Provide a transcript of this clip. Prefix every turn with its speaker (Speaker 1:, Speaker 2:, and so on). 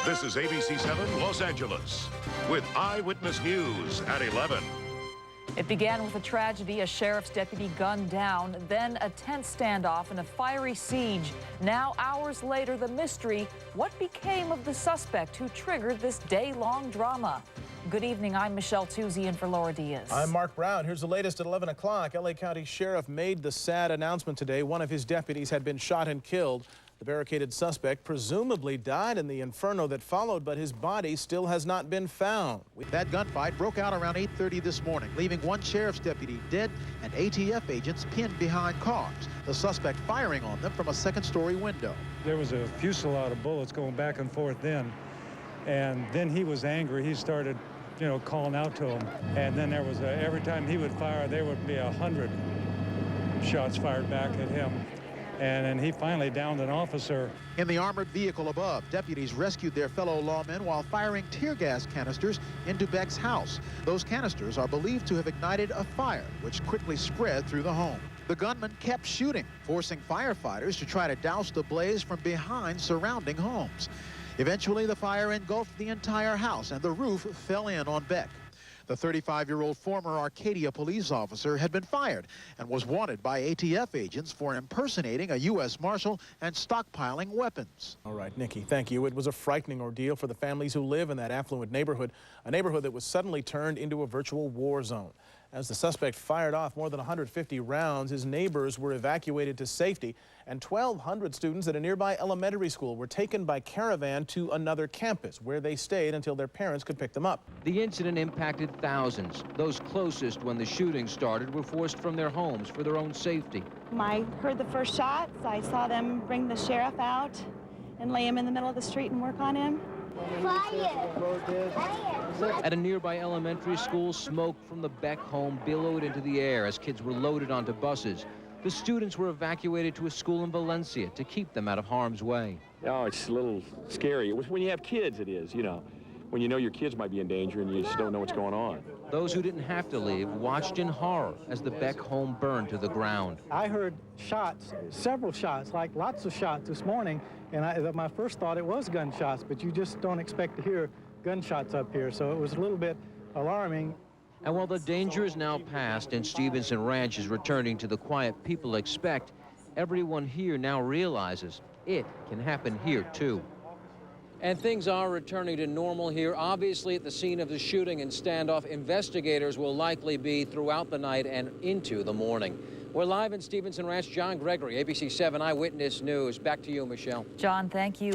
Speaker 1: This is ABC 7 Los Angeles with Eyewitness News at 11.
Speaker 2: It began with a tragedy, a sheriff's deputy gunned down, then a tense standoff and a fiery siege. Now, hours later, the mystery, what became of the suspect who triggered this day-long drama? Good evening, I'm Michelle Tuzzi in for Laura Diaz.
Speaker 3: I'm Mark Brown. Here's the latest at 11 o'clock. LA County Sheriff made the sad announcement today. One of his deputies had been shot and killed. The barricaded suspect presumably died in the inferno that followed, but his body still has not been found.
Speaker 4: That gunfight broke out around 8:30 this morning, leaving one sheriff's deputy dead and ATF agents pinned behind cars, the suspect firing on them from a second-story window.
Speaker 5: There was a fusillade of bullets going back and forth then, and then he was angry. He started, calling out to him, and then there was every time he would fire, there would be 100 shots fired back at him. And then he finally downed an officer.
Speaker 4: In the armored vehicle above, deputies rescued their fellow lawmen while firing tear gas canisters into Beck's house. Those canisters are believed to have ignited a fire, which quickly spread through the home. The gunman kept shooting, forcing firefighters to try to douse the blaze from behind surrounding homes. Eventually, the fire engulfed the entire house, and the roof fell in on Beck. The 35-year-old former Arcadia police officer had been fired and was wanted by ATF agents for impersonating a U.S. Marshal and stockpiling weapons.
Speaker 3: All right, Nikki, thank you. It was a frightening ordeal for the families who live in that affluent neighborhood, a neighborhood that was suddenly turned into a virtual war zone. As the suspect fired off more than 150 rounds, his neighbors were evacuated to safety, and 1,200 students at a nearby elementary school were taken by caravan to another campus, where they stayed until their parents could pick them up.
Speaker 6: The incident impacted thousands. Those closest when the shooting started were forced from their homes for their own safety.
Speaker 7: I heard the first shots. I saw them bring the sheriff out and lay him in the middle of the street and work on him.
Speaker 6: At a nearby elementary school, smoke from the Beck home billowed into the air as kids were loaded onto buses. The students were evacuated to a school in Valencia to keep them out of harm's way.
Speaker 8: Oh, it's a little scary. It was when you have kids, it is, when you know your kids might be in danger and you just don't know what's going on.
Speaker 6: Those who didn't have to leave watched in horror as the Beck home burned to the ground.
Speaker 9: I heard shots, several shots, like lots of shots this morning, and my first thought it was gunshots, but you just don't expect to hear gunshots up here, so it was a little bit alarming.
Speaker 6: And while the danger is now past and Stevenson Ranch is returning to the quiet people expect, everyone here now realizes it can happen here too. And things are returning to normal here. Obviously, at the scene of the shooting and standoff, investigators will likely be throughout the night and into the morning. We're live in Stevenson Ranch. John Gregory, ABC 7 Eyewitness News. Back to you, Michelle.
Speaker 2: John, thank you.